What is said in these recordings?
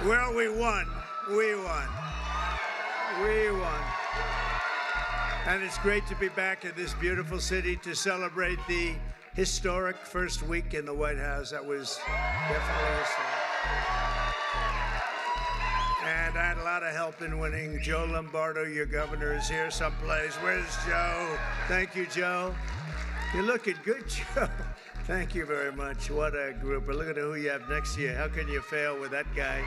Well, we won. We won. We won. And it's great to be back in this beautiful city to celebrate the historic first week in the White House. That was definitely historic. And I had a lot of help in winning. Joe Lombardo, your governor, is here someplace. Where's Joe? Thank you, Joe. You're looking good, Joe. Thank you very much. What a group. But look at who you have next to you. How can you fail with that guy?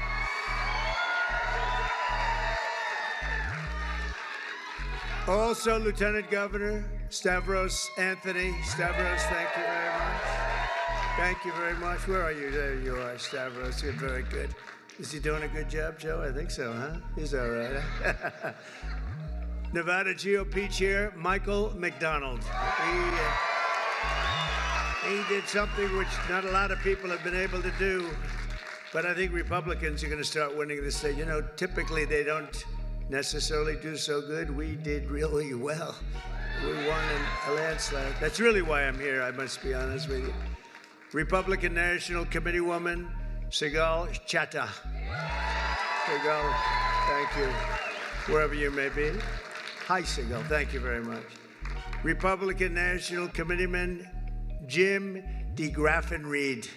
Also, Lieutenant Governor Stavros Anthony. Stavros, thank you very much. Thank you very much. Where are you? There you are, Stavros. You're very good. Is he doing a good job, Joe? I think so, huh? He's all right. Nevada GOP Chair Michael McDonald. He did something which not a lot of people have been able to do, but I think Republicans are going to start winning the state. You know, typically they don't necessarily do so good. We did really well. We won in a landslide. That's really why I'm here, I must be honest with you. Republican National Committee woman, Sigal Chattah. Sigal, thank you, wherever you may be. Hi, Sigal, thank you very much. Republican National Committeeman, Jim DeGraffenreid.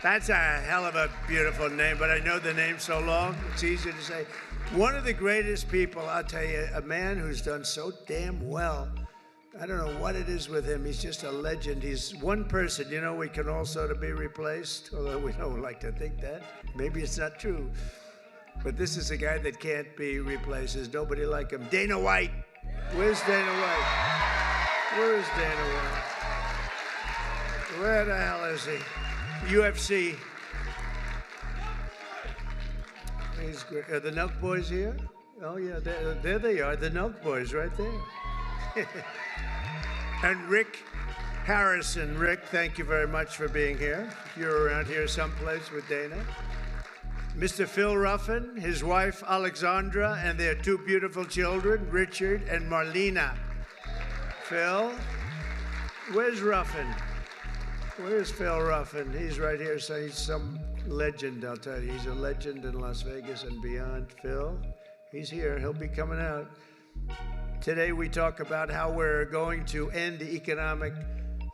That's a hell of a beautiful name, but I know the name so long, it's easy to say. One of the greatest people, I'll tell you, a man who's done so damn well. I don't know what it is with him. He's just a legend. He's one person, you know, we can all sort of be replaced, although we don't like to think that. Maybe it's not true. But this is a guy that can't be replaced. There's nobody like him. Dana White. Where's Dana White? Where is Dana White? Where the hell is he? UFC. He's great. Are the Nelk Boys here? Oh, yeah, there they are, the Nelk Boys right there. And Rick Harrison. Rick, thank you very much for being here. You're around here someplace with Dana. Mr. Phil Ruffin, his wife Alexandra, and their two beautiful children, Richard and Marlena. Phil, where's Ruffin? Where's Phil Ruffin? He's right here, so he's some legend, I'll tell you. He's a legend in Las Vegas and beyond. Phil, he's here. He'll be coming out. Today we talk about how we're going to end the economic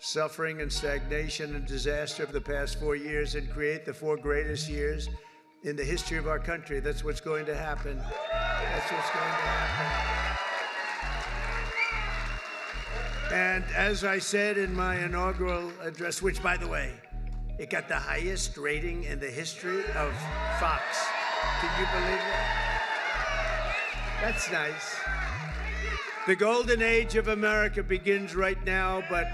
suffering and stagnation and disaster of the past 4 years and create the 4 greatest years in the history of our country. That's what's going to happen. That's what's going to happen. And as I said in my inaugural address, which, by the way, it got the highest rating in the history of Fox. Can you believe that? That's nice. The golden age of America begins right now, but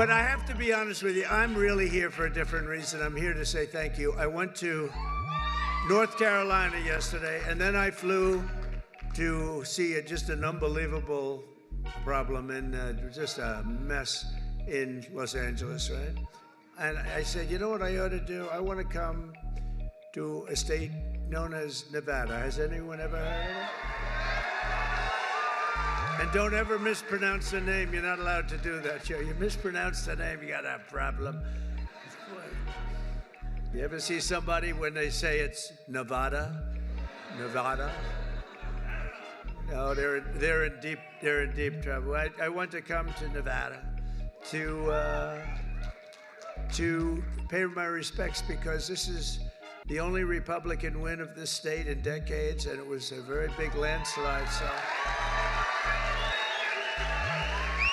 I have to be honest with you, I'm really here for a different reason. I'm here to say thank you. I went to North Carolina yesterday, and then I flew to see just an unbelievable problem and just a mess in Los Angeles, right? And I said, you know what I ought to do? I want to come to a state known as Nevada. Has anyone ever heard of it? And don't ever mispronounce the name. You're not allowed to do that, Joe. You mispronounce the name, you got a problem. You ever see somebody when they say it's Nevada? Nevada? No, they're in deep trouble. I want to come to Nevada to pay my respects because this is the only Republican win of this state in decades, and it was a very big landslide. So.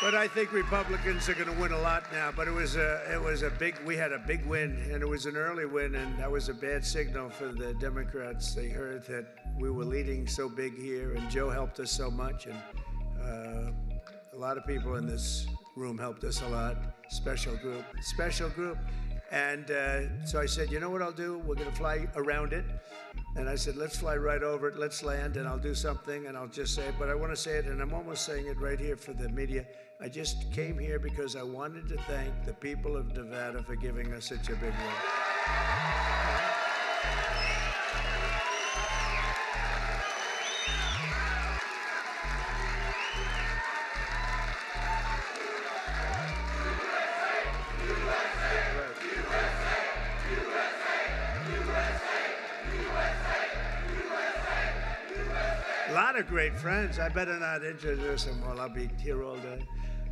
But I think Republicans are going to win a lot now. But we had a big win, and it was an early win, and that was a bad signal for the Democrats. They heard that we were leading so big here, and Joe helped us so much, and a lot of people in this room helped us a lot. Special group. And so I said, you know what I'll do? We're going to fly around it. And I said, let's fly right over it. Let's land, and I'll do something, and I'll just say it. But I want to say it, and I'm almost saying it right here for the media. I just came here because I wanted to thank the people of Nevada for giving us such a big win. lot of great friends. I better not introduce them all. I'll be here all day.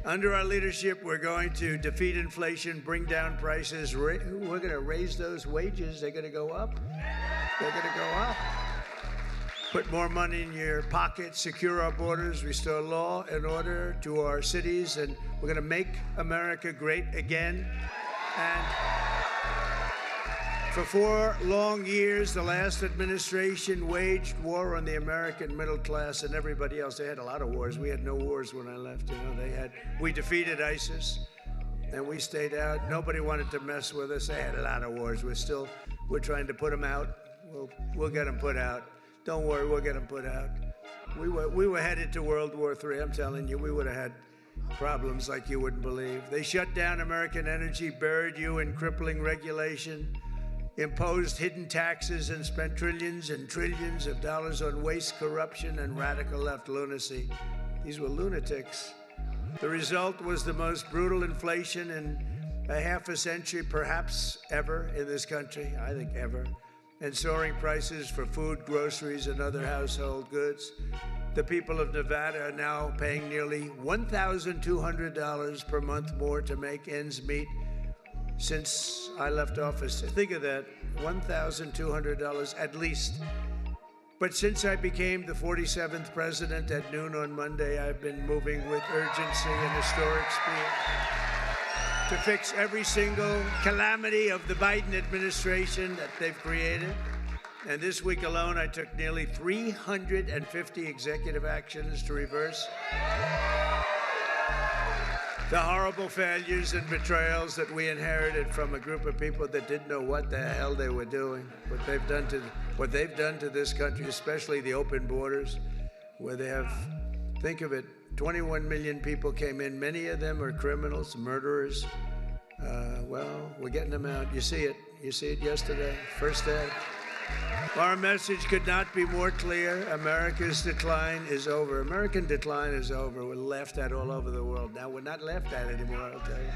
Under our leadership, we're going to defeat inflation, bring down prices. We're going to raise those wages. They're going to go up. They're going to go up. Put more money in your pocket, secure our borders, restore law and order to our cities, and we're going to make America great again. And for 4 long years, the last administration waged war on the American middle class and everybody else. They had a lot of wars. We had no wars when I left. We defeated ISIS, and we stayed out. Nobody wanted to mess with us. They had a lot of wars. We're trying to put them out. We'll get them put out. Don't worry, we'll get them put out. We were headed to World War III. I'm telling you, we would have had problems like you wouldn't believe. They shut down American energy, buried you in crippling regulation, imposed hidden taxes, and spent trillions and trillions of dollars on waste, corruption, and radical left lunacy. These were lunatics. The result was the most brutal inflation in a half a century, perhaps ever, in this country. I think ever. And soaring prices for food, groceries, and other household goods. The people of Nevada are now paying nearly $1,200 per month more to make ends meet since I left office. Think of that, $1,200 at least. But since I became the 47th president at noon on Monday, I've been moving with urgency and historic speed to fix every single calamity of the Biden administration that they've created. And this week alone, I took nearly 350 executive actions to reverse the horrible failures and betrayals that we inherited from a group of people that didn't know what the hell they were doing. What they've done to this country, especially the open borders, where they have, think of it, 21 million people came in. Many of them are criminals, murderers. Well, we're getting them out. You see it. You see it yesterday, first day. Our message could not be more clear. America's decline is over. American decline is over. We're laughed at all over the world. Now we're not laughed at anymore, I'll tell you.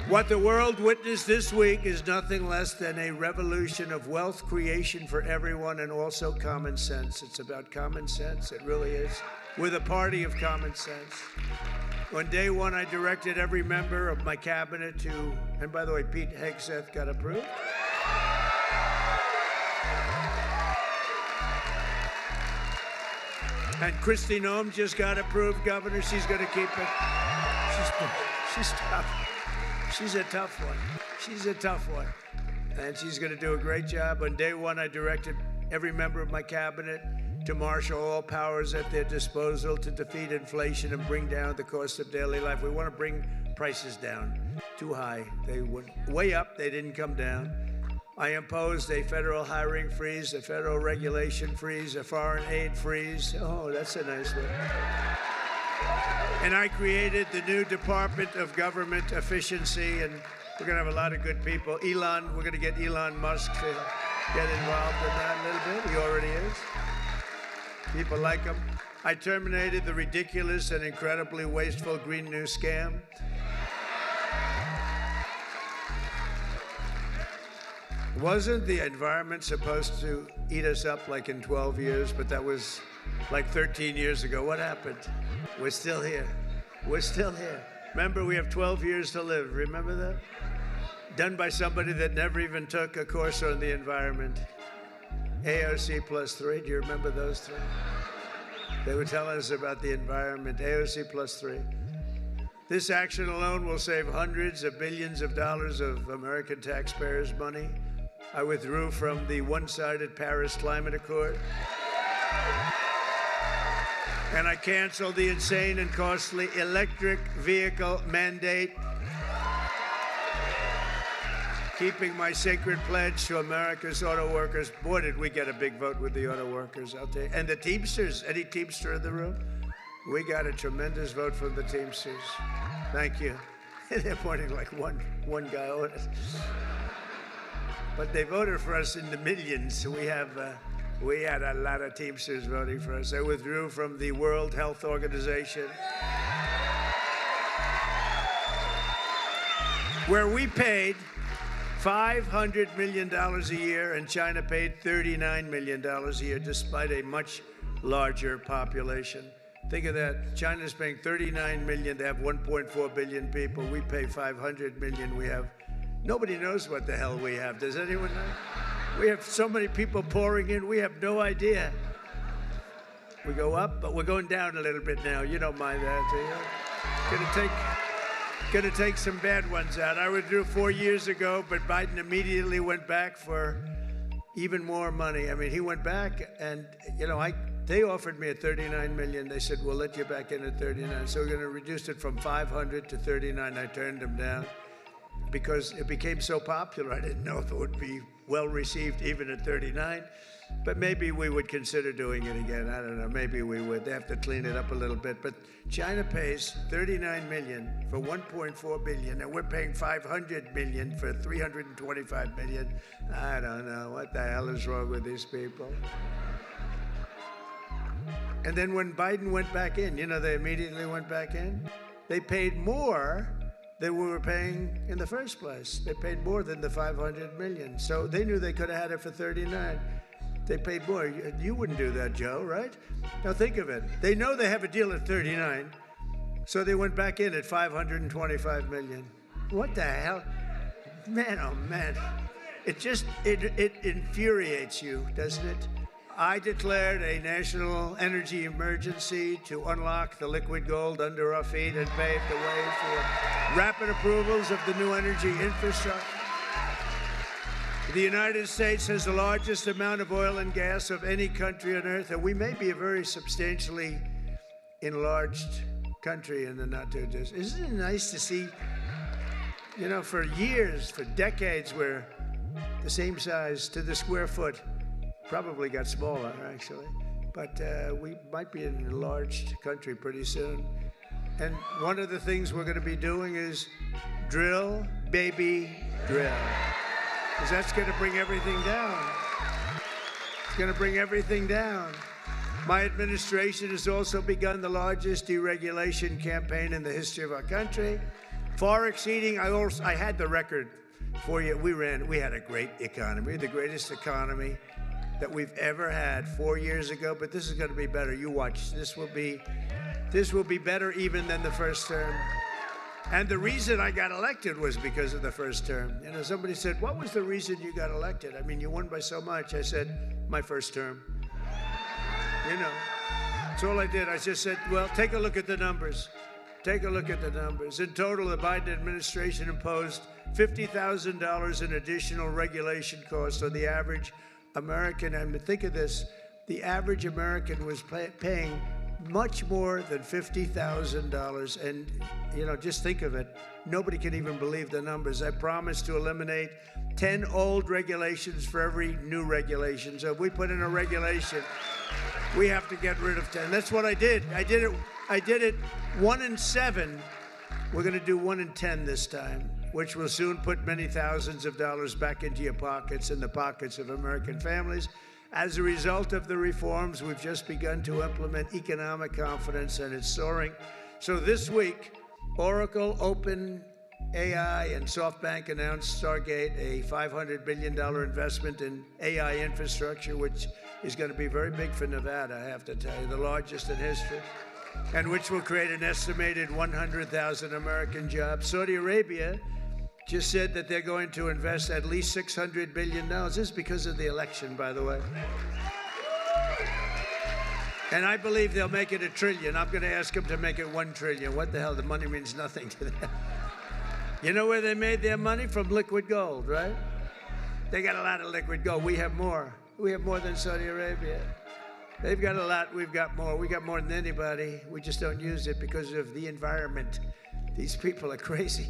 What the world witnessed this week is nothing less than a revolution of wealth creation for everyone and also common sense. It's about common sense. It really is. We're the party of common sense. On day one, I directed every member of my cabinet to, and by the way, Pete Hegseth got approved. And Kristi Noem just got approved, Governor. She's going to keep it. She's tough. She's a tough one. She's a tough one. And she's going to do a great job. On day one, I directed every member of my cabinet to marshal all powers at their disposal to defeat inflation and bring down the cost of daily life. We want to bring prices down. Too high. They went way up. They didn't come down. I imposed a federal hiring freeze, a federal regulation freeze, a foreign aid freeze. Oh, that's a nice one. And I created the new Department of Government Efficiency, and we're going to have a lot of good people. We're going to get Elon Musk to get involved in that a little bit. He already is. People like him. I terminated the ridiculous and incredibly wasteful Green New Scam. Wasn't the environment supposed to eat us up like in 12 years? But that was like 13 years ago. What happened? We're still here. We're still here. Remember, we have 12 years to live. Remember that? Done by somebody that never even took a course on the environment. AOC plus 3. Do you remember those 3? They were telling us about the environment. AOC plus 3. This action alone will save hundreds of billions of dollars of American taxpayers' money. I withdrew from the one-sided Paris Climate Accord. And I canceled the insane and costly electric vehicle mandate, keeping my sacred pledge to America's auto workers. Boy, did we get a big vote with the auto workers, I'll tell you. And the Teamsters, any Teamster in the room? We got a tremendous vote from the Teamsters. Thank you. They're pointing like one guy on it. But they voted for us in the millions. We had a lot of Teamsters voting for us. I withdrew from the World Health Organization, where we paid $500 million a year and China paid $39 million a year, despite a much larger population. Think of that. China's paying 39 million to have 1.4 billion people. We pay 500 million. We have, nobody knows what the hell we have. Does anyone know? We have so many people pouring in, we have no idea. We go up, but we're going down a little bit now. You don't mind that, do you? Gonna take some bad ones out. I would do 4 years ago, but Biden immediately went back for even more money. I mean, he went back and, they offered me at 39 million. They said, we'll let you back in at 39. So we're gonna reduce it from 500 to 39. I turned them down because it became so popular. I didn't know if it would be well received even at 39. But maybe we would consider doing it again. I don't know, maybe we would. They have to clean it up a little bit. But China pays 39 million for 1.4 billion, and we're paying 500 million for 325 million. I don't know, what the hell is wrong with these people? And then when Biden went back in, they immediately went back in. They paid more than we were paying in the first place. They paid more than the 500 million. So they knew they could have had it for 39. They paid more. You wouldn't do that, Joe, right? Now think of it. They know they have a deal at 39, so they went back in at 525 million. What the hell? Man, oh man. It infuriates you, doesn't it? I declared a national energy emergency to unlock the liquid gold under our feet and pave the way for rapid approvals of the new energy infrastructure. The United States has the largest amount of oil and gas of any country on earth, and we may be a very substantially enlarged country in the not too distant. Isn't it nice to see, for years, for decades, we're the same size to the square foot. Probably got smaller, actually. But we might be an enlarged country pretty soon. And one of the things we're going to be doing is drill, baby, drill. Because that's going to bring everything down. It's going to bring everything down. My administration has also begun the largest deregulation campaign in the history of our country, far exceeding, I had the record for you. We had a great economy, the greatest economy that we've ever had 4 years ago, but this is going to be better. You watch. This will be better even than the first term. And the reason I got elected was because of the first term. Somebody said, what was the reason you got elected? I mean, you won by so much. I said, my first term. That's all I did. I just said, well, take a look at the numbers. Take a look at the numbers. In total, the Biden administration imposed $50,000 in additional regulation costs on the average American. And think of this, the average American was paying much more than $50,000. And, just think of it. Nobody can even believe the numbers. I promised to eliminate 10 old regulations for every new regulation. So if we put in a regulation, we have to get rid of 10. That's what I did. I did it 1 in 7. We're going to do 1 in 10 this time, which will soon put many thousands of dollars back into your pockets and the pockets of American families. As a result of the reforms, we've just begun to implement economic confidence, and it's soaring. So this week, Oracle, OpenAI, and SoftBank announced Stargate, a $500 billion investment in AI infrastructure, which is going to be very big for Nevada, I have to tell you, the largest in history, and which will create an estimated 100,000 American jobs. Saudi Arabia just said that they're going to invest at least $600 billion. This is because of the election, by the way. And I believe they'll make it $1 trillion. I'm going to ask them to make it $1 trillion. What the hell? The money means nothing to them. You know where they made their money? From liquid gold, right? They got a lot of liquid gold. We have more. We have more than Saudi Arabia. They've got a lot. We've got more. We got more than anybody. We just don't use it because of the environment. These people are crazy.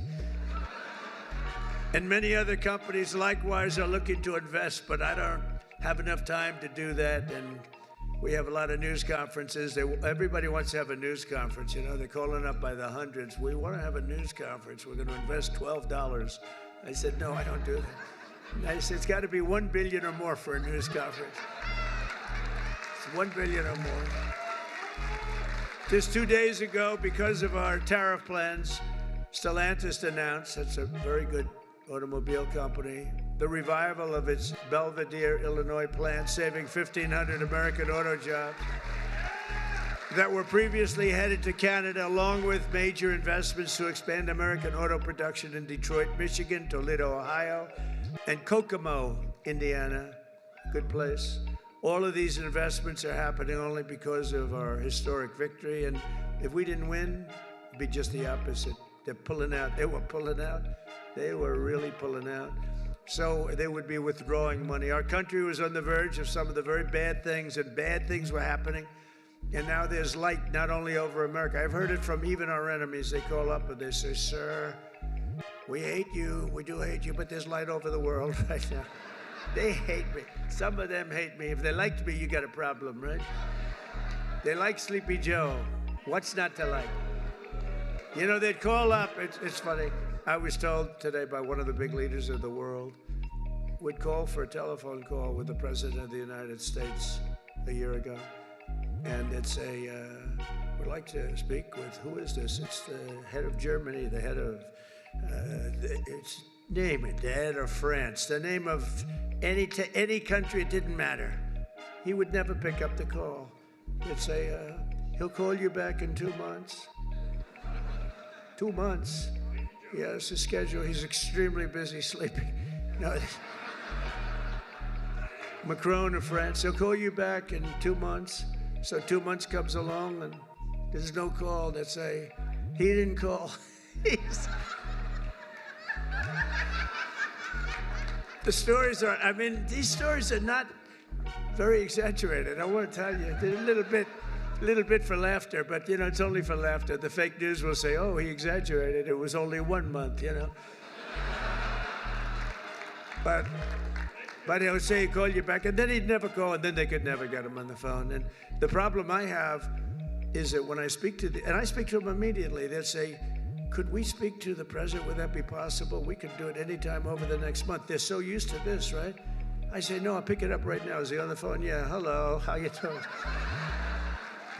And many other companies likewise are looking to invest, but I don't have enough time to do that. And we have a lot of news conferences. Everybody wants to have a news conference. They're calling up by the hundreds. We want to have a news conference. We're going to invest $12. I said, no, I don't do that. And I said, it's got to be $1 billion or more for a news conference. It's $1 billion or more. Just 2 days ago, because of our tariff plans, Stellantis announced, that's a very good automobile company, the revival of its Belvedere, Illinois plant, saving 1,500 American auto jobs that were previously headed to Canada, along with major investments to expand American auto production in Detroit, Michigan, Toledo, Ohio, and Kokomo, Indiana. Good place. All of these investments are happening only because of our historic victory. And if we didn't win, it'd be just the opposite. They're pulling out. They were pulling out. They were really pulling out. So they would be withdrawing money. Our country was on the verge of some of the very bad things, and bad things were happening. And now there's light not only over America. I've heard it from even our enemies. They call up and they say, "Sir, we hate you. We do hate you, but there's light over the world right now." They hate me. Some of them hate me. If they liked me, you got a problem, right? They like Sleepy Joe. What's not to like? You know, they'd call up. It's funny. I was told today by one of the big leaders of the world, would call for a telephone call with the President of the United States a year ago. And they'd say, "We'd like to speak with," who is this? It's the head of Germany, the head of, it's, name it, the head of France, the name of any country, it didn't matter. He would never pick up the call. They'd say, "He'll call you back in 2 months." 2 months. He has his schedule. He's extremely busy sleeping. No. Macron of France, he'll call you back in 2 months. So 2 months comes along and there's no call. They say, "He didn't call." The stories are, I mean, these stories are not very exaggerated. I want to tell you, they're a little bit for laughter, but you know, it's only for laughter. The fake news will say, "Oh, he exaggerated. It was only 1 month, you know." But he'll say he'll call you back, and then he'd never call, and then they could never get him on the phone. And the problem I have is that when I speak to and I speak to them immediately, they'll say, "Could we speak to the president? Would that be possible? We could do it anytime over the next month." They're so used to this, right? I say, "No, I'll pick it up right now." Is he on the phone? "Yeah, hello, how you doing?"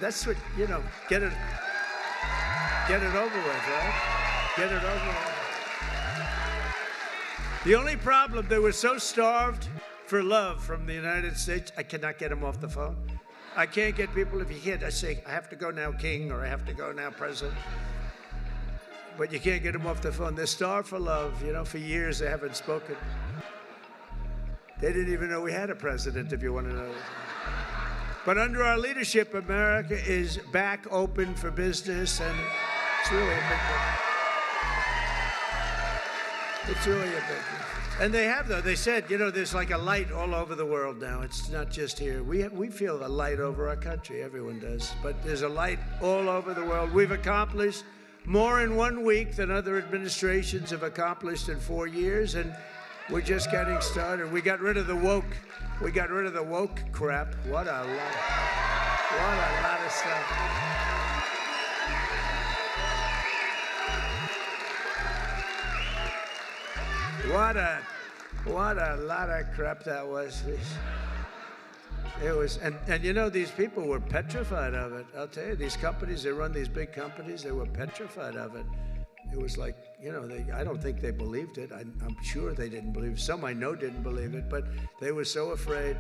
That's what, you know, get it over with, right? Get it over with. The only problem, they were so starved for love from the United States, I cannot get them off the phone. I can't get people, if you can't, I say, "I have to go now, King," or "I have to go now, President." But you can't get them off the phone. They're starved for love. You know, for years they haven't spoken. They didn't even know we had a president, if you want to know. But under our leadership, America is back open for business, and it's really a big deal. It's really a big deal. And they have, though. They said, you know, there's like a light all over the world now. It's not just here. We feel a light over our country. Everyone does. But there's a light all over the world. We've accomplished more in 1 week than other administrations have accomplished in 4 years, and we're just getting started. We got rid of the woke. We got rid of the woke crap. What a lot of stuff. What a lot of crap that was. It was, and you know, these people were petrified of it. I'll tell you, these companies, they run these big companies, they were petrified of it. It was like, you know, I don't think they believed it. I'm sure they didn't believe it. Some I know didn't believe it, but they were so afraid.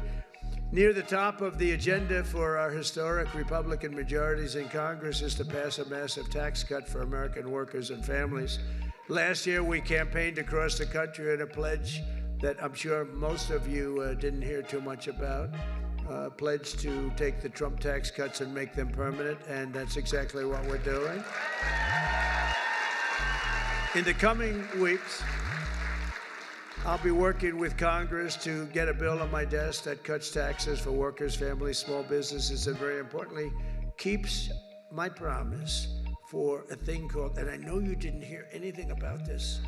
Near the top of the agenda for our historic Republican majorities in Congress is to pass a massive tax cut for American workers and families. Last year, we campaigned across the country on a pledge that I'm sure most of you didn't hear too much about. Pledge to take the Trump tax cuts and make them permanent, and that's exactly what we're doing. In the coming weeks, I'll be working with Congress to get a bill on my desk that cuts taxes for workers, families, small businesses, and very importantly, keeps my promise for a thing called, and I know you didn't hear anything about this,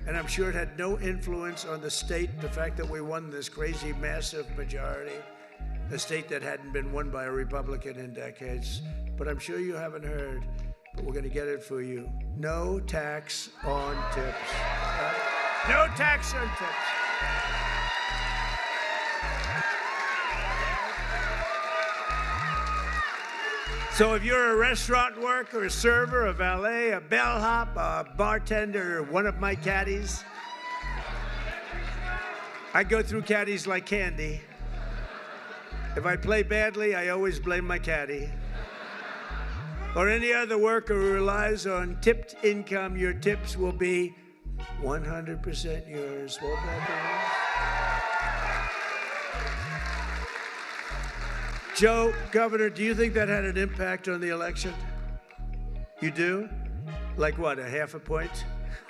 and I'm sure it had no influence on the state, the fact that we won this crazy, massive majority, a state that hadn't been won by a Republican in decades. But I'm sure you haven't heard, but we're going to get it for you. No tax on tips. No tax on tips. So if you're a restaurant worker, a server, a valet, a bellhop, a bartender, or one of my caddies, I go through caddies like candy. If I play badly, I always blame my caddy. Or any other worker who relies on tipped income, your tips will be 100% yours. Won't that be nice? Joe, Governor, do you think that had an impact on the election? You do? Like what, a half a point?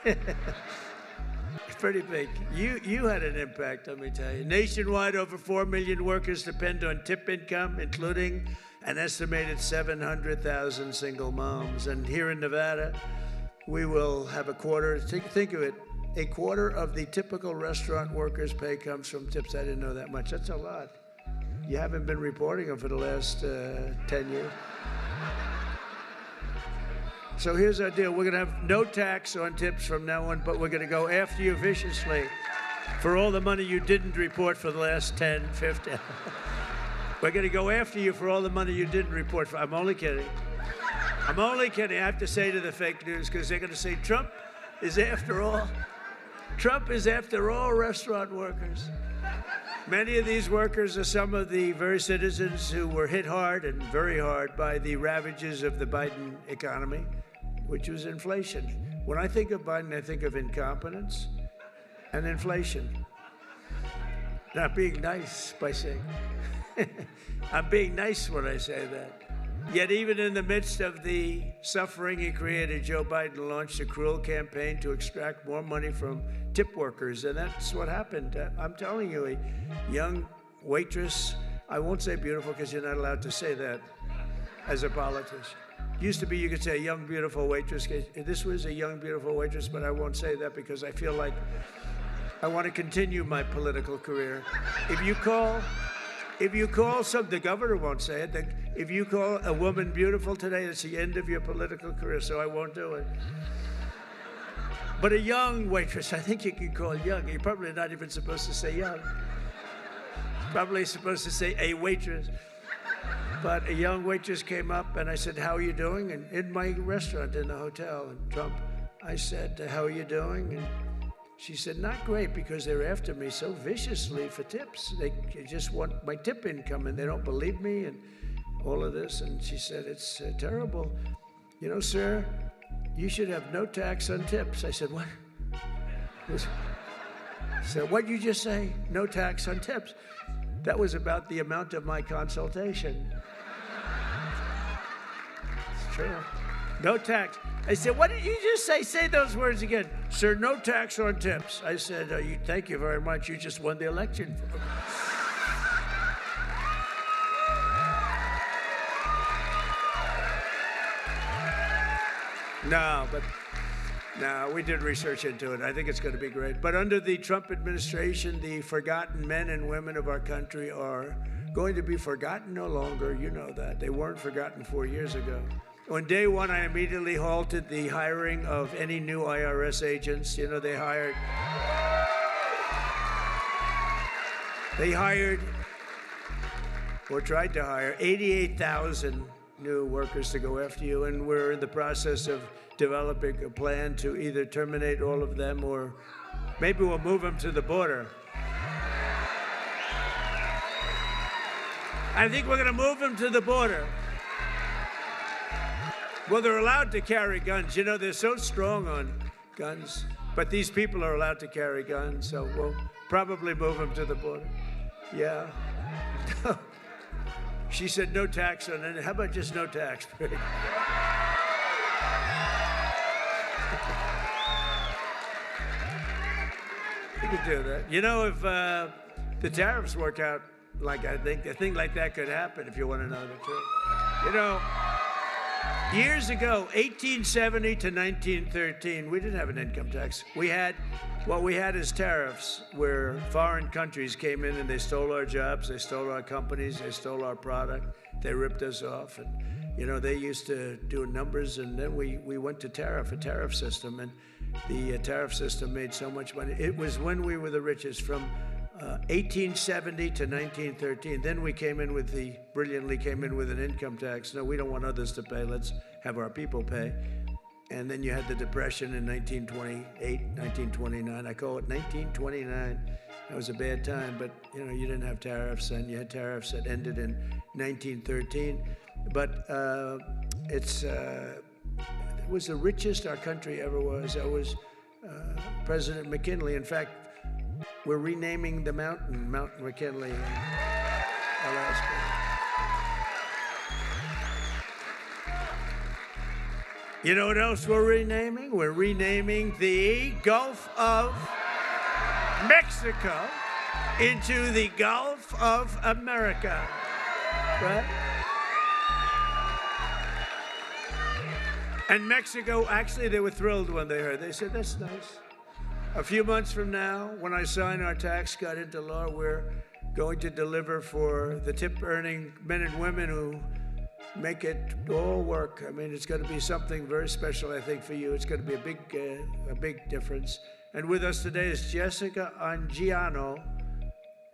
It's pretty big. You had an impact, let me tell you. Nationwide, over 4 million workers depend on tip income, including an estimated 700,000 single moms. And here in Nevada, we will have a quarter, think of it, a quarter of the typical restaurant worker's pay comes from tips. I didn't know that much. That's a lot. You haven't been reporting them for the last 10 years. So here's our deal. We're going to have no tax on tips from now on, but we're going to go after you viciously for all the money you didn't report for the last 10, 15. We're going to go after you for all the money you didn't report for. I'm only kidding. I'm only kidding. I have to say to the fake news because they're going to say Trump is after all restaurant workers. Many of these workers are some of the very citizens who were hit hard and very hard by the ravages of the Biden economy, which was inflation. When I think of Biden, I think of incompetence and inflation. Not being nice by saying. I'm being nice when I say that. Yet even in the midst of the suffering he created, Joe Biden launched a cruel campaign to extract more money from tip workers, and that's what happened. I'm telling you, a young waitress, I won't say beautiful because you're not allowed to say that as a politician. Used to be you could say a young, beautiful waitress. This was a young, beautiful waitress, but I won't say that because I feel like I want to continue my political career. If you call the governor won't say it. If you call a woman beautiful today, it's the end of your political career, so I won't do it. But a young waitress, I think you can call young. You're probably not even supposed to say young. Probably supposed to say a waitress. But a young waitress came up and I said, "How are you doing?" And in my restaurant in the hotel in Trump, I said, "How are you doing?" And she said, "Not great because they're after me so viciously for tips. They just want my tip income and they don't believe me and all of this." And she said, "It's terrible. You know, sir, you should have no tax on tips." I said, "What?" I said, "What'd you just say? No tax on tips?" That was about the amount of my consultation. It's true. No tax. I said, "What did you just say? Say those words again." "Sir, no tax on tips." I said, "Thank you very much. You just won the election." No, we did research into it. I think it's going to be great. But under the Trump administration, the forgotten men and women of our country are going to be forgotten no longer. You know that. They weren't forgotten 4 years ago. On day one, I immediately halted the hiring of any new IRS agents. You know, they hired or tried to hire 88,000 new workers to go after you, and we're in the process of developing a plan to either terminate all of them or maybe we'll move them to the border. I think we're going to move them to the border. Well, they're allowed to carry guns. You know, they're so strong on guns. But these people are allowed to carry guns, so we'll probably move them to the border. Yeah. She said no tax on it. How about just no tax? You could do that. You know, if the tariffs work out like I think, a thing like that could happen if you want to know the truth. You know, years ago, 1870 to 1913, we didn't have an income tax. What we had is tariffs, where foreign countries came in and they stole our jobs, they stole our companies, they stole our product, they ripped us off. And, you know, they used to do numbers, and then we went to a tariff system, and the tariff system made so much money. It was when we were the richest, from 1870 to 1913. Then we brilliantly came in with an income tax. No, we don't want others to pay. Let's have our people pay. And then you had the Depression in 1928, 1929. I call it 1929. That was a bad time, but you know, you didn't have tariffs, and you had tariffs that ended in 1913. But it was the richest our country ever was. That was President McKinley. In fact, we're renaming the mountain, Mount McKinley in Alaska. You know what else we're renaming? We're renaming the Gulf of Mexico into the Gulf of America, right? And Mexico, actually, they were thrilled when they heard. They said, that's nice. A few months from now, when I sign our tax cut into law, we're going to deliver for the tip-earning men and women who make it all work. I mean, it's going to be something very special, I think, for you. It's going to be a big difference. And with us today is Jessica Angiano,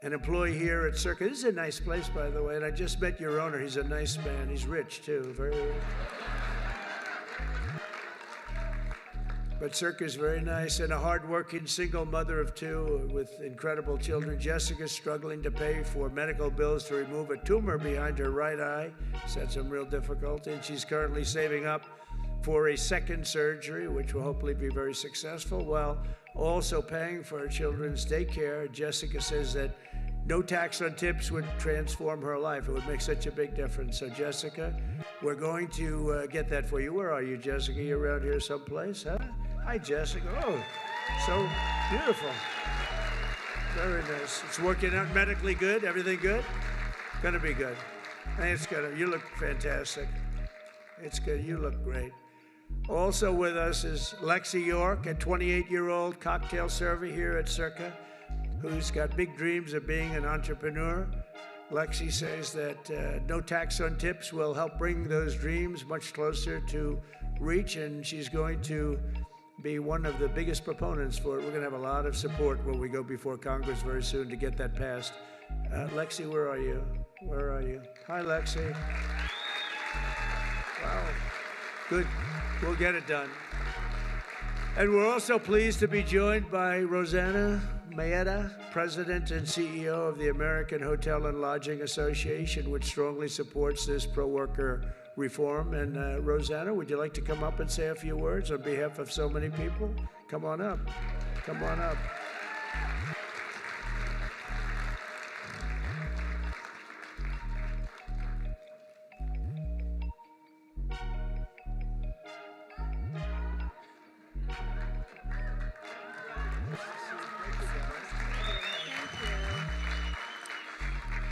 an employee here at Circa. This is a nice place, by the way, and I just met your owner. He's a nice man. He's rich, too, very rich. But Circa is very nice, and a hard-working single mother of two with incredible children. Jessica's struggling to pay for medical bills to remove a tumor behind her right eye. She's had some real difficulty, and she's currently saving up for a second surgery, which will hopefully be very successful, while also paying for her children's daycare. Jessica says that no tax on tips would transform her life. It would make such a big difference. So, Jessica, we're going to get that for you. Where are you, Jessica? You around here someplace, huh? Hi, Jessica. Oh, so beautiful. Very nice. It's working out medically good? Everything good? Gonna be good. I think it's gonna. You look fantastic. It's good. You look great. Also with us is Lexi York, a 28-year-old cocktail server here at Circa, who's got big dreams of being an entrepreneur. Lexi says that no tax on tips will help bring those dreams much closer to reach, and she's going to be one of the biggest proponents for it. We're going to have a lot of support when we go before Congress very soon to get that passed. Lexi, where are you? Where are you? Hi, Lexi. Wow. Good. We'll get it done. And we're also pleased to be joined by Rosanna Maeda, President and CEO of the American Hotel and Lodging Association, which strongly supports this pro-worker reform. And Rosanna, would you like to come up and say a few words on behalf of so many people? Come on up. Come on up.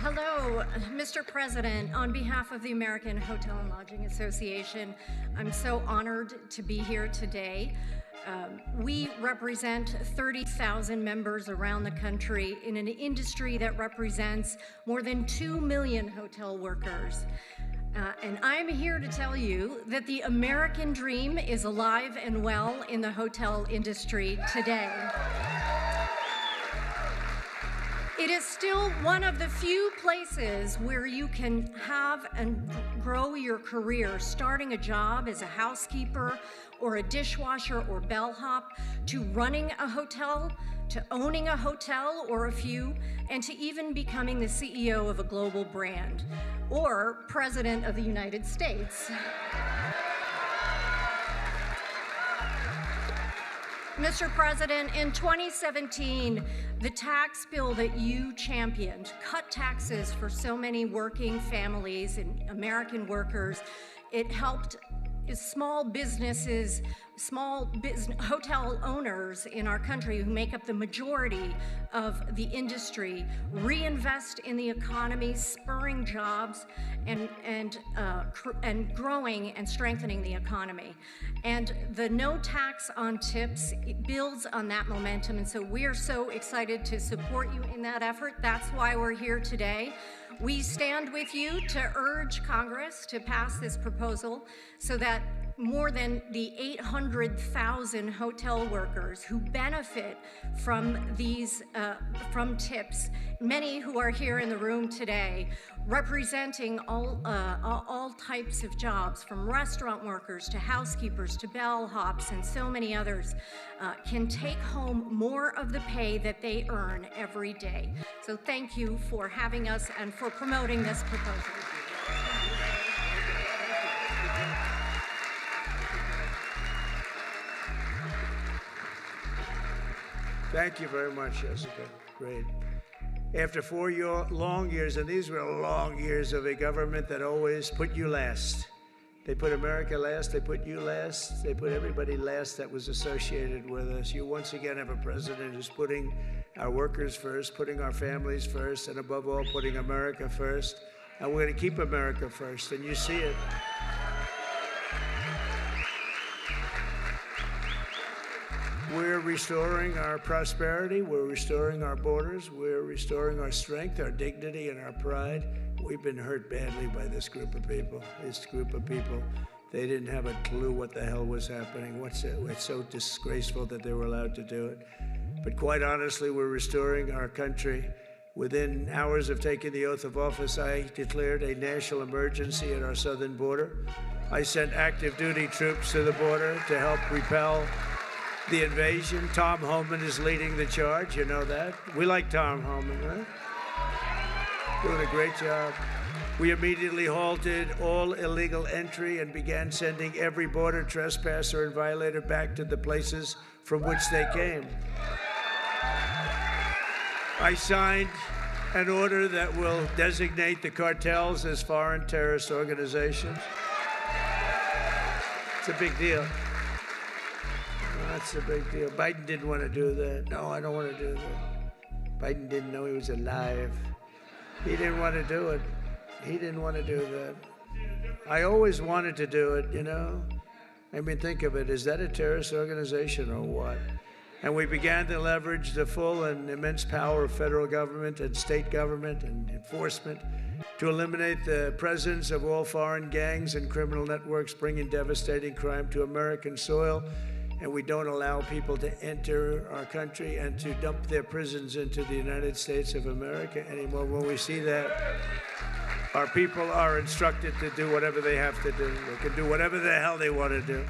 Hello, Mr. President. On behalf of the American Hotel and Lodging Association, I'm so honored to be here today. We represent 30,000 members around the country in an industry that represents more than 2 million hotel workers. And I'm here to tell you that the American dream is alive and well in the hotel industry today. It is still one of the few places where you can have and grow your career, starting a job as a housekeeper or a dishwasher or bellhop, to running a hotel, to owning a hotel or a few, and to even becoming the CEO of a global brand or President of the United States. Mr. President, in 2017, the tax bill that you championed cut taxes for so many working families and American workers. It helped small businesses, hotel owners in our country who make up the majority of the industry reinvest in the economy, spurring jobs and growing and strengthening the economy. And the no tax on tips builds on that momentum, and so we're so excited to support you in that effort. That's why we're here today. We stand with you to urge Congress to pass this proposal so that more than the 800,000 hotel workers who benefit from these from tips, many who are here in the room today, representing all types of jobs, from restaurant workers to housekeepers to bellhops and so many others, can take home more of the pay that they earn every day. So thank you for having us and for promoting this proposal. Thank you very much, Jessica. Great. After 4 long years, and these were long years of a government that always put you last. They put America last, they put you last, they put everybody last that was associated with us. You once again have a president who's putting our workers first, putting our families first, and above all, putting America first. And we're going to keep America first, and you see it. We're restoring our prosperity, we're restoring our borders, we're restoring our strength, our dignity, and our pride. We've been hurt badly by this group of people. They didn't have a clue what the hell was happening. It's so disgraceful that they were allowed to do it. But quite honestly, we're restoring our country. Within hours of taking the oath of office, I declared a national emergency at our southern border. I sent active duty troops to the border to help repel the invasion. Tom Homan is leading the charge, you know that. We like Tom Homan, right? Doing a great job. We immediately halted all illegal entry and began sending every border trespasser and violator back to the places from which they came. I signed an order that will designate the cartels as foreign terrorist organizations. It's a big deal. That's a big deal. Biden didn't want to do that. No, I don't want to do that. Biden didn't know he was alive. He didn't want to do it. He didn't want to do that. I always wanted to do it, you know? I mean, think of it. Is that a terrorist organization or what? And we began to leverage the full and immense power of federal government and state government and enforcement to eliminate the presence of all foreign gangs and criminal networks bringing devastating crime to American soil. And we don't allow people to enter our country and to dump their prisons into the United States of America anymore. When we see that, our people are instructed to do whatever they have to do. They can do whatever the hell they want to do.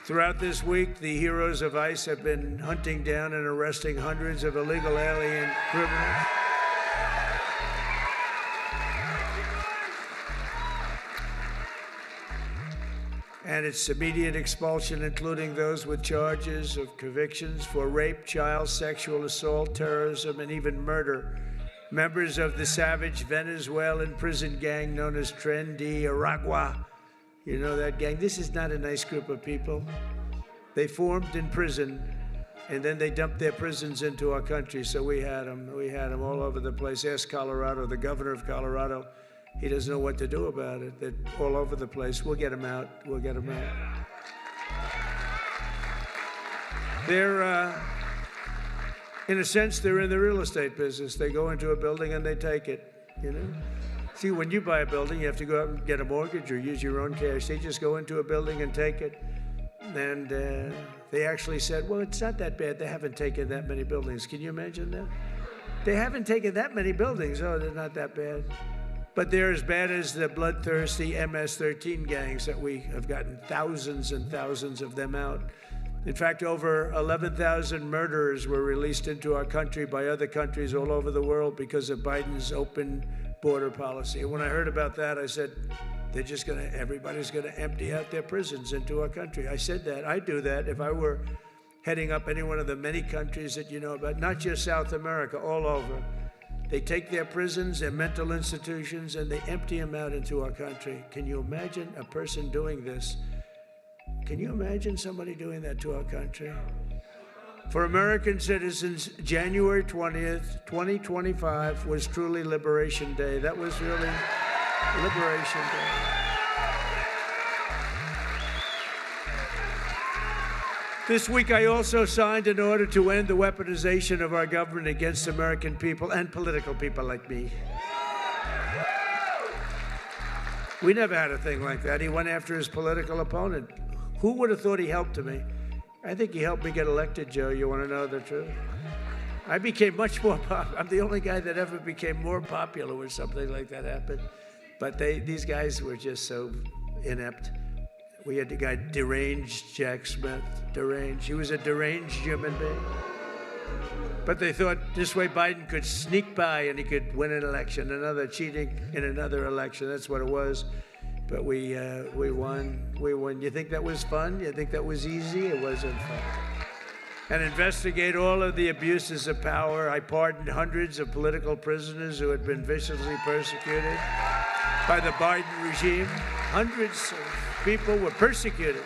Throughout this week, the heroes of ICE have been hunting down and arresting hundreds of illegal alien criminals. And its immediate expulsion, including those with charges of convictions for rape, child sexual assault, terrorism, and even murder. Members of the savage Venezuelan prison gang known as Tren de Aragua. You know that gang? This is not a nice group of people. They formed in prison, and then they dumped their prisons into our country, so we had them. We had them all over the place. Ask Colorado, the governor of Colorado. He doesn't know what to do about it. They're all over the place. We'll get them out. We'll get them out. They're, in a sense, they're in the real estate business. They go into a building and they take it, you know? See, when you buy a building, you have to go out and get a mortgage or use your own cash. They just go into a building and take it. And they actually said, well, it's not that bad. They haven't taken that many buildings. Can you imagine that? They haven't taken that many buildings. Oh, they're not that bad. But they're as bad as the bloodthirsty MS-13 gangs that we have gotten thousands and thousands of them out. In fact, over 11,000 murderers were released into our country by other countries all over the world because of Biden's open border policy. And when I heard about that, I said, everybody's gonna empty out their prisons into our country. I said that, I'd do that if I were heading up any one of the many countries that you know about, not just South America, all over. They take their prisons, their mental institutions, and they empty them out into our country. Can you imagine a person doing this? Can you imagine somebody doing that to our country? For American citizens, January 20th, 2025 was truly Liberation Day. That was really Liberation Day. This week, I also signed an order to end the weaponization of our government against American people and political people like me. We never had a thing like that. He went after his political opponent. Who would have thought he helped me? I think he helped me get elected, Joe. You want to know the truth? I became much more popular. I'm the only guy that ever became more popular when something like that happened. But these guys were just so inept. We had the guy deranged, Jack Smith, deranged. He was a deranged human being. But they thought this way Biden could sneak by and he could win an election, another cheating in another election. That's what it was. But we won. We won. You think that was fun? You think that was easy? It wasn't fun. And investigate all of the abuses of power. I pardoned hundreds of political prisoners who had been viciously persecuted by the Biden regime. Hundreds of people were persecuted,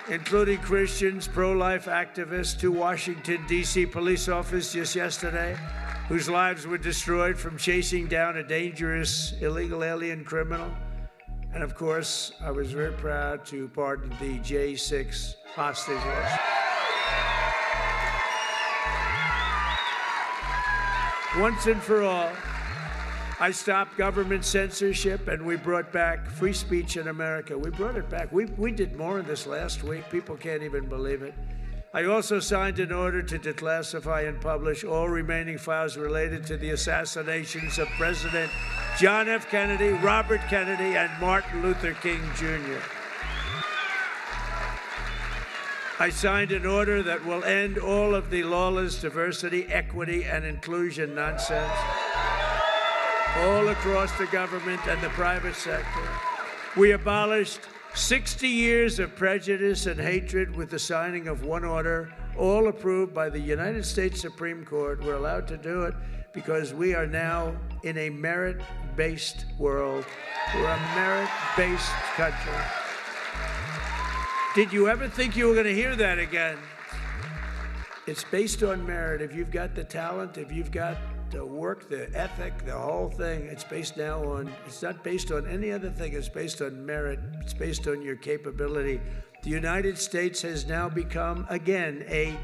including Christians, pro-life activists, 2 Washington, D.C. police officers just yesterday, whose lives were destroyed from chasing down a dangerous illegal alien criminal. And of course, I was very proud to pardon the J6 hostages. Once and for all, I stopped government censorship and we brought back free speech in America. We brought it back. We did more in this last week. People can't even believe it. I also signed an order to declassify and publish all remaining files related to the assassinations of President John F. Kennedy, Robert Kennedy, and Martin Luther King Jr. I signed an order that will end all of the lawless diversity, equity, and inclusion nonsense all across the government and the private sector. We abolished 60 years of prejudice and hatred with the signing of one order, all approved by the United States Supreme Court. We're allowed to do it because we are now in a merit-based world. We're a merit-based country. Did you ever think you were going to hear that again? It's based on merit. If you've got the talent, if you've got the work, the ethic, the whole thing, it's based now on, it's not based on any other thing, it's based on merit, it's based on your capability. The United States has now become, again, a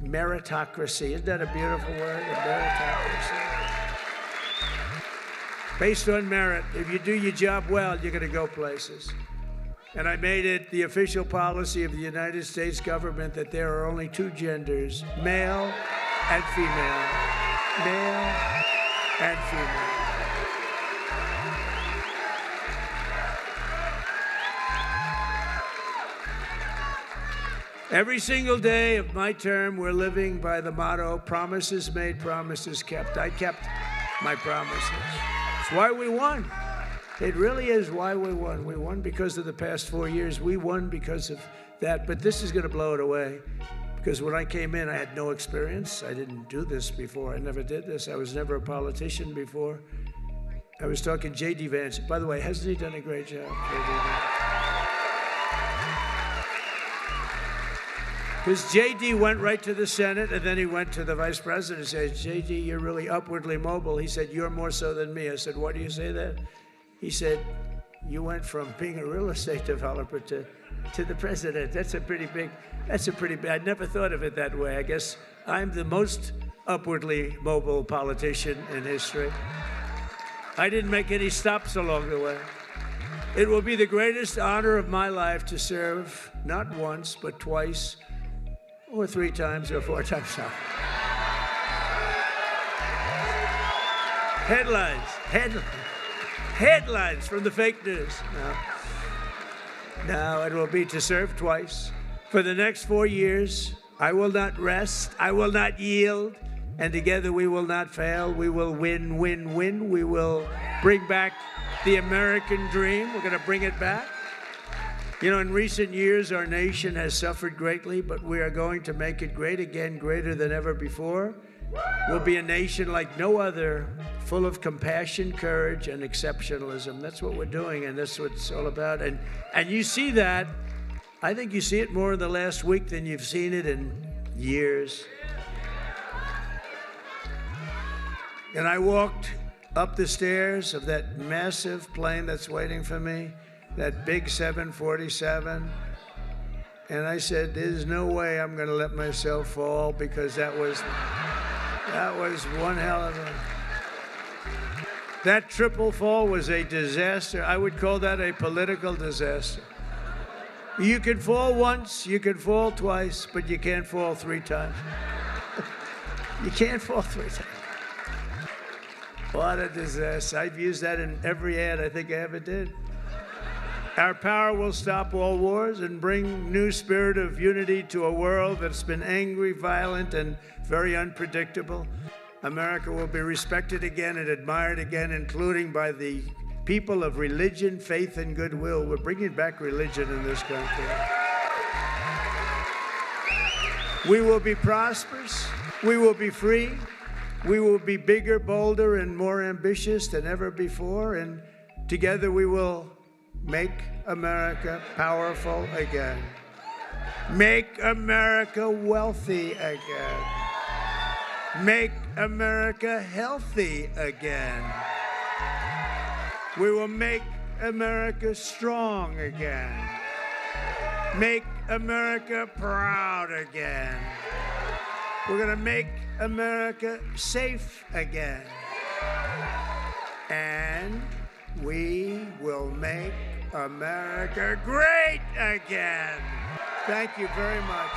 meritocracy. Isn't that a beautiful word, a meritocracy? Based on merit. If you do your job well, you're going to go places. And I made it the official policy of the United States government that there are only 2 genders, male and female. Male and female. Every single day of my term, we're living by the motto, promises made, promises kept. I kept my promises. It's why we won. It really is why we won. We won because of the past 4 years. We won because of that. But this is going to blow it away. Because when I came in, I had no experience. I didn't do this before. I never did this. I was never a politician before. I was talking J.D. Vance. By the way, hasn't he done a great job? Because J.D. went right to the Senate, and then he went to the vice president and said, J.D., you're really upwardly mobile. He said, you're more so than me. I said, why do you say that? He said, you went from being a real estate developer to the president. That's a pretty big, I never thought of it that way. I guess I'm the most upwardly mobile politician in history. I didn't make any stops along the way. It will be the greatest honor of my life to serve not once, but twice, or 3 times, or 4 times now. Headlines from the fake news. No, it will be to serve twice. For the next 4 years, I will not rest, I will not yield, and together we will not fail. We will win, win, win. We will bring back the American dream. We're going to bring it back. You know, in recent years, our nation has suffered greatly, but we are going to make it great again, greater than ever before. We'll be a nation like no other, full of compassion, courage, and exceptionalism. That's what we're doing, and that's what it's all about. And you see that. I think you see it more in the last week than you've seen it in years. And I walked up the stairs of that massive plane that's waiting for me, that big 747, and I said, there's no way I'm going to let myself fall, because that was one hell of a... That triple fall was a disaster. I would call that a political disaster. You can fall once, you can fall twice, but you can't fall 3 times. You can't fall 3 times. What a disaster. I've used that in every ad I think I ever did. Our power will stop all wars and bring new spirit of unity to a world that's been angry, violent, and very unpredictable. America will be respected again and admired again, including by the people of religion, faith, and goodwill. We're bringing back religion in this country. We will be prosperous. We will be free. We will be bigger, bolder, and more ambitious than ever before. And together we will make America powerful again. Make America wealthy again. Make America healthy again. We will make America strong again. Make America proud again. We're going to make America safe again. And we will make America great again. Thank you very much.